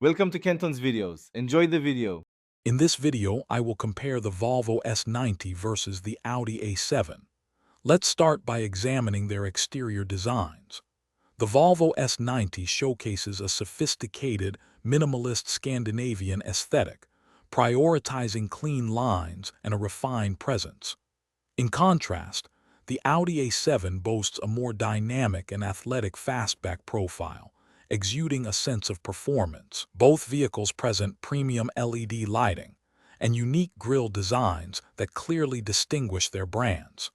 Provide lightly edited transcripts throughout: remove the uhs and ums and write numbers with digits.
Welcome to Kenton's videos. Enjoy the video. In this video, I will compare the Volvo S90 versus the Audi A7. Let's start by examining their exterior designs. The Volvo S90 showcases a sophisticated, minimalist Scandinavian aesthetic, prioritizing clean lines and a refined presence. In contrast, the Audi A7 boasts a more dynamic and athletic fastback profile, exuding a sense of performance. Both vehicles present premium LED lighting and unique grille designs that clearly distinguish their brands.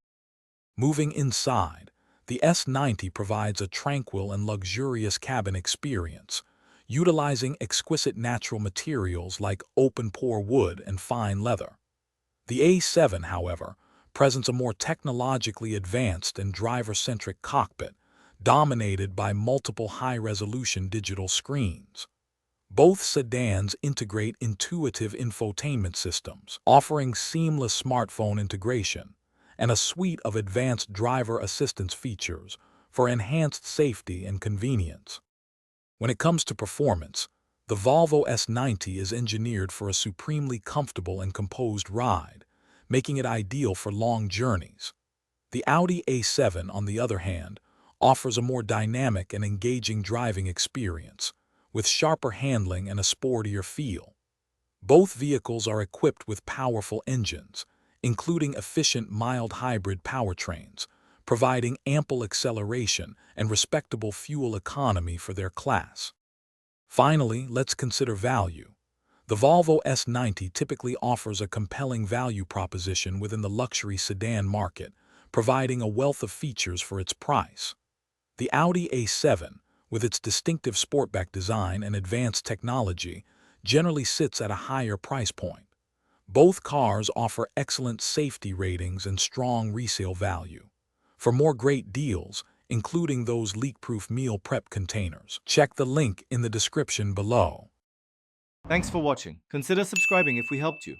Moving inside, the S90 provides a tranquil and luxurious cabin experience, utilizing exquisite natural materials like open-pore wood and fine leather. The A7, however, presents a more technologically advanced and driver-centric cockpit, dominated by multiple high-resolution digital screens. Both sedans integrate intuitive infotainment systems, offering seamless smartphone integration and a suite of advanced driver assistance features for enhanced safety and convenience. When it comes to performance, the Volvo S90 is engineered for a supremely comfortable and composed ride, making it ideal for long journeys. The Audi A7, on the other hand, offers a more dynamic and engaging driving experience, with sharper handling and a sportier feel. Both vehicles are equipped with powerful engines, including efficient mild hybrid powertrains, providing ample acceleration and respectable fuel economy for their class. Finally, let's consider value. The Volvo S90 typically offers a compelling value proposition within the luxury sedan market, providing a wealth of features for its price. The Audi A7, with its distinctive sportback design and advanced technology, generally sits at a higher price point. Both cars offer excellent safety ratings and strong resale value. For more great deals, including those leak-proof meal prep containers, check the link in the description below. Thanks for watching. Consider subscribing if we helped you.